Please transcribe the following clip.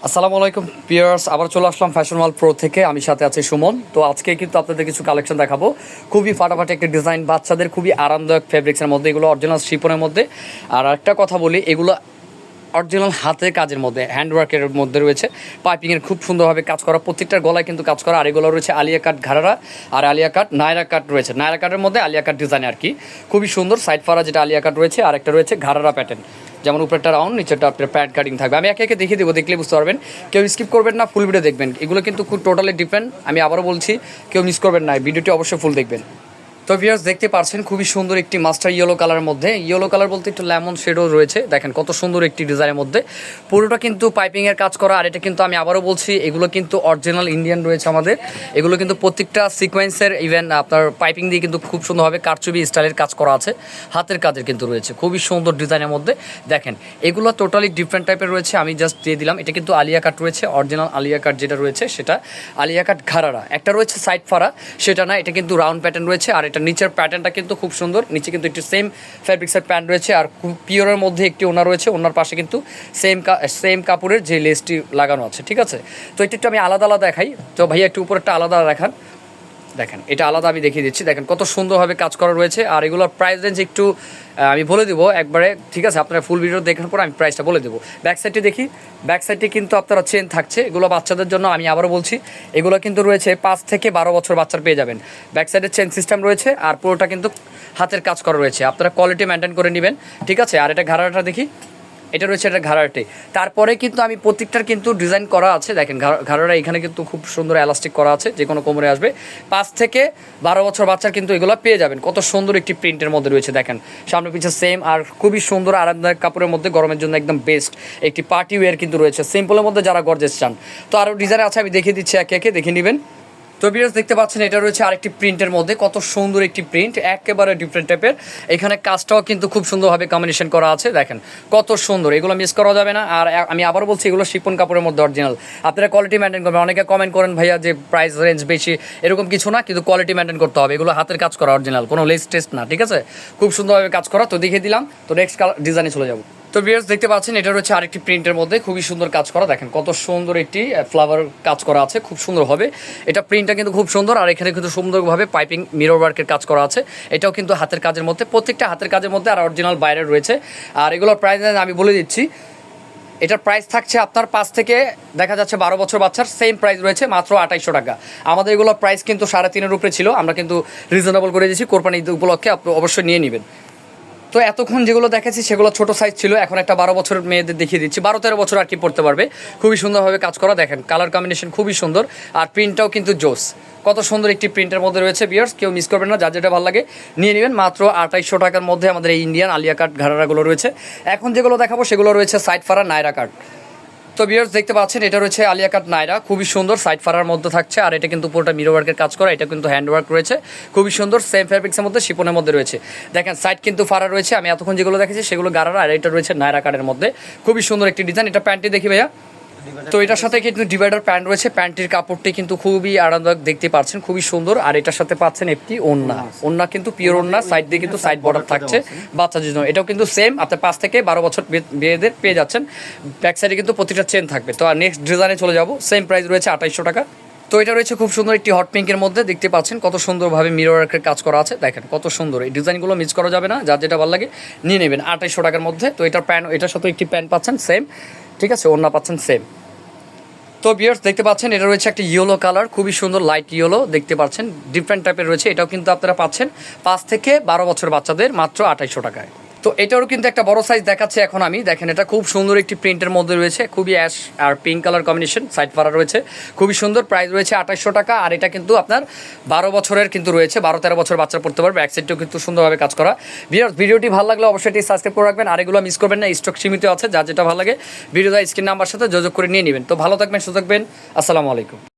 আসসালামু আলাইকুম ভিউয়ার্স, আবার চলে আসলাম ফ্যাশন ওয়ার্ল্ড প্রো থেকে। আমি সাথে আছি সুমন। তো আজকে কিন্তু আপনাদের কিছু কালেকশন দেখাবো, খুবই ফাটাফাটি একটা ডিজাইন, বাচ্চাদের খুবই আরামদায়ক ফেব্রিক্সের মধ্যে, এগুলো অরিজিনাল শিপনের মধ্যে। আর একটা কথা বলি, এগুলো অরিজিনাল হাতের কাজের মধ্যে, হ্যান্ডওয়ার্কের মধ্যে রয়েছে, পাইপিংয়ের খুব সুন্দরভাবে কাজ করা, প্রত্যেকটার গলায় কিন্তু কাজ করা। আর এগুলো রয়েছে আলিয়া কাট ঘাড়া আর আলিয়া কাট নায়রা কাট রয়েছে, নায়রা কাটের মধ্যে আলিয়া কাট ডিজাইন আর কি, খুবই সুন্দর। সাইড ফারা যেটা আলিয়া কাট রয়েছে, আর একটা রয়েছে ঘাড়া প্যাটার্ন, যেমন উপরেরটা রাউন্ড, নিচেরটা আপনার প্যাড কাটিং থাকবে। আমি একে একে দেখিয়ে দেবো, দেখলে বুঝতে পারবেন। কেউ স্কিপ করবেন না, ফুল ভিডিও দেখবেন। এগুলো কিন্তু খুব টোটালি ডিফারেন্ট, আমি আবারও বলছি, কেউ মিস করবেন না, ভিডিওটি অবশ্যই ফুল দেখবেন। তো ভিউয়ার্স দেখতে পাচ্ছেন খুবই সুন্দর একটি মাস্টার ইয়েলো কালারের মধ্যে, ইয়েলো কালার বলতে একটু লেমন শেডও রয়েছে, দেখেন কত সুন্দর একটি ডিজাইনের মধ্যে, পুরোটা কিন্তু পাইপিংয়ের কাজ করা। আর এটা কিন্তু আমি আবারও বলছি, এগুলো কিন্তু অরিজিনাল ইন্ডিয়ান রয়েছে আমাদের। এগুলো কিন্তু প্রত্যেকটা সিকোয়েন্সের ইভেন আপনার পাইপিং দিয়ে কিন্তু খুব সুন্দরভাবে কারচুপি স্টাইলের কাজ করা আছে, হাতের কাজের কিন্তু রয়েছে, খুবই সুন্দর ডিজাইনের মধ্যে। দেখেন এগুলো টোটালি ডিফারেন্ট টাইপের রয়েছে, আমি জাস্ট দিয়ে দিলাম। এটা কিন্তু আলিয়া কাট রয়েছে, অরিজিনাল আলিয়া কাট যেটা রয়েছে সেটা আলিয়া কাট ঘাড়া। একটা রয়েছে সাইড ফারা, সেটা না, এটা কিন্তু রাউন্ড প্যাটার্ন রয়েছে। আর এটা নিচের প্যাটার্নটা কিন্তু খুব সুন্দর, নিচে কিন্তু একটু সেম ফ্যাব্রিক্সের প্যান্ট রয়েছে, আর পিওরের মধ্যে একটি ওনা রয়েছে, ওনার পাশে কিন্তু সেম কাপড়ের যে লেসটি লাগানো আছে, ঠিক আছে। তো এটা একটু আমি আলাদা আলাদা দেখাই। তো ভাইয়া একটু উপরেরটা আলাদা দেখান, দেখেন এটা আলাদা আমি দেখিয়ে দিচ্ছি। দেখেন কত সুন্দরভাবে কাজ করা রয়েছে। আর এগুলোর প্রাইস রেঞ্জ একটু আমি বলে দেবো একবারে, ঠিক আছে, আপনারা ফুল ভিডিও দেখার পর আমি প্রাইসটা বলে দেবো। ব্যাক সাইডে দেখি, ব্যাক সাইডে কিন্তু আপনারা চেন থাকছে, এগুলো বাচ্চাদের জন্য। আমি আবারও বলছি, এগুলো কিন্তু রয়েছে 5 থেকে 12 বছর বাচ্চার পেয়ে যাবেন। ব্যাক সাইডের চেন সিস্টেম রয়েছে, আর পুরোটা কিন্তু হাতের কাজ করা রয়েছে, আপনারা কোয়ালিটি মেনটেন করে নেবেন, ঠিক আছে। আর এটা ঘাড়াটা দেখি, এটা রয়েছে, এটা ঘাড়াটে। তারপরে কিন্তু আমি প্রত্যেকটার কিন্তু ডিজাইন করা আছে, দেখেন ঘাড়াটা এখানে কিন্তু খুব সুন্দর এলাস্টিক করা আছে, যে কোনো কোমরে আসবে। 5 থেকে 12 বছর বাচ্চার কিন্তু এগুলো পেয়ে যাবেন। কত সুন্দর একটি প্রিন্টের মধ্যে রয়েছে, দেখেন সামনে পিছিয়ে সেম, আর খুবই সুন্দর আরামদায়ক কাপড়ের মধ্যে, গরমের জন্য একদম বেস্ট একটি পার্টি ওয়্যার কিন্তু রয়েছে, সিম্পলের মধ্যে যারা গর্জেস চান। তো আরও ডিজাইন আছে, আমি দেখিয়ে দিচ্ছি, একে একে দেখে নেবেন। তো ভিউয়ার্স দেখতে পাচ্ছেন, এটা রয়েছে আরেকটি প্রিন্টের মধ্যে, কত সুন্দর একটি প্রিন্ট, একেবারে ডিফারেন্ট টাইপের। এখানে কাজটাও কিন্তু খুব সুন্দরভাবে কম্বিনেশন করা আছে, দেখেন কত সুন্দর, এগুলো মিস করা যাবে না। আর আমি আবার বলছি, এগুলো শিপন কাপড়ের মধ্যে অরিজিনাল, আপনারা কোয়ালিটি মেনটেন করবেন। অনেকে কমেন্ট করেন ভাইয়া যে প্রাইস রেঞ্জ বেশি, এরকম কিছু না, কিন্তু কোয়ালিটি মেনটেন করতে হবে। এগুলো হাতের কাজ করা অরিজিনাল, কোনো লেস টেস্ট না, ঠিক আছে, খুব সুন্দরভাবে কাজ করা। তো দেখিয়ে দিলাম। তো নেক্সট ডিজাইনে চলে যাবো। তো ভিউয়ার্স দেখতে পাচ্ছেন, এটা হচ্ছে আরেকটি প্রিন্টের মধ্যে, খুবই সুন্দর কাজ করা, দেখেন কত সুন্দর একটি ফ্লাওয়ার কাজ করা আছে, খুব সুন্দর হবে। এটা প্রিন্টটা কিন্তু খুব সুন্দর, আর এখানে কিন্তু সুন্দরভাবে পাইপিং মিরর ওয়ার্কের কাজ করা আছে। এটাও কিন্তু হাতের কাজের মধ্যে, প্রত্যেকটা হাতের কাজের মধ্যে, আর অরিজিনাল বাইরে রয়েছে। আর এগুলোর প্রাইস আমি বলে দিচ্ছি, এটার প্রাইস থাকছে আপনার 5 থেকে দেখা যাচ্ছে 12 বছর বাচ্চার সেম প্রাইস রয়েছে মাত্র 2800 টাকা। আমাদের এগুলোর প্রাইস কিন্তু 3.5-এর উপরে ছিল, আমরা কিন্তু রিজনেবল করে দিয়েছি, কোরবানি ঈদ উপলক্ষে আপনি অবশ্যই নিয়ে নেবেন। তো এতক্ষণ যেগুলো দেখাচ্ছি সেগুলো ছোটো সাইজ ছিল, এখন একটা 12 বছরের মেয়েদের দেখিয়ে দিচ্ছি, 12-13 বছর আর কি পড়তে পারবে। খুবই সুন্দরভাবে কাজ করা, দেখেন কালার কম্বিনেশন খুবই সুন্দর, আর প্রিন্টটাও কিন্তু জোস, কত সুন্দর একটি প্রিন্টের মধ্যে রয়েছে। ভিউয়ার্স কেউ মিস করবেন না, যার যেটা ভালো লাগে নিয়ে নেবেন। মাত্র 2800 টাকার মধ্যে আমাদের এই ইন্ডিয়ান আলিয়া কাট ঘাড়াগুলো রয়েছে। এখন যেগুলো দেখাবো সেগুলো রয়েছে সাইড ফারা নায়রা কাট। তো ভিউয়ার্স দেখতে পাচ্ছেন, এটা রয়েছে আলিয়া কাট নায়রা, খুবই সুন্দর, সাইড ফারার মধ্যে থাকছে। আর এটা কিন্তু পুরোটা মিরর ওয়ার্কের কাজ করা, এটা কিন্তু হ্যান্ড ওয়ার্ক রয়েছে, খুবই সুন্দর, সেম ফ্যাব্রিক্সের মধ্যে, শিপনের মধ্যে রয়েছে। দেখেন সাইড কিন্তু ফারা রয়েছে, আমি এতক্ষণ যেগুলো দেখেছি সেগুলো গারারা, আর এটা রয়েছে নায়রা কাটের মধ্যে, খুবই সুন্দর একটি ডিজাইন। এটা প্যান্টটি দেখি ভাইয়া। তো এটার সাথে কিন্তু ডিভাইডার প্যান্ট রয়েছে, প্যান্টের কাপড়টি কিন্তু খুবই আরামদায়ক, দেখতে পাচ্ছেন খুবই সুন্দর। আর এটার সাথে পাচ্ছেন একটি ওড়না, ওড়না কিন্তু পিওর ওড়না, সাইড দিয়ে কিন্তু সাইড বর্ডার থাকছে বাচ্চাদের জন্য। এটাও কিন্তু সেম, আপনার 5 থেকে 12 বছর মেয়েদের পেয়ে যাচ্ছেন। ব্যাক সাইডে কিন্তু প্রতিটা চেন থাকবে। তো আর নেক্সট ডিজাইনে চলে যাবো, সেম প্রাইস রয়েছে 2800 টাকা। তো এটা রয়েছে খুব সুন্দর একটি হট পিঙ্কের মধ্যে, দেখতে পাচ্ছেন কত সুন্দরভাবে মিরর ওয়ার্কের কাজ করা আছে, দেখেন কত সুন্দর। এই ডিজাইনগুলো মিস করা যাবে না, যার যেটা ভালো লাগে নিয়ে নেবেন 2800 টাকার মধ্যে। তো এটার প্যান্ট, এটার সাথে একটি প্যান্ট পাচ্ছেন সেম, ঠিক আছে, ওড়না পাচ্ছেন সেম। তো ভিউয়ার্স দেখতে পাচ্ছেন, এটা রয়েছে একটা ইয়েলো কালার, খুবই সুন্দর লাইট ইয়েলো, দেখতে পাচ্ছেন ডিফারেন্ট টাইপের রয়েছে। এটাও কিন্তু আপনারা পাচ্ছেন 5 থেকে 12 বছর বাচ্চাদের মাত্র 2800 টাকায়। তো এটারও কিন্তু একটা বড় সাইজ দেখাচ্ছে এখন আমি, দেখেন এটা খুব সুন্দর একটি প্রিন্টের মধ্যে রয়েছে, খুবই অ্যাশ আর পিঙ্ক কালার কম্বিনেশন, সাইড ফারা রয়েছে, খুবই সুন্দর, প্রাইস রয়েছে 2800 টাকা। আর এটা কিন্তু আপনার 12 বছরের কিন্তু রয়েছে, 12-13 বছর বাচ্চা পড়তে পারবে। ব্যাক সাইডটাও কিন্তু সুন্দরভাবে কাজ করা। ভিডিওটি ভালো লাগলে অবশ্যই এটি সাবস্ক্রাইব করে রাখবেন, আর এগুলো মিস করবেন না, স্টক সীমিত আছে, যার যেটা ভালো লাগে ভিডিওটা স্ক্রিন নাম্বার সাথে যোগাযোগ করে নিয়ে নেবেন। তো ভালো থাকবেন, সুস্থ থাকবেন, আসসালামু আলাইকুম।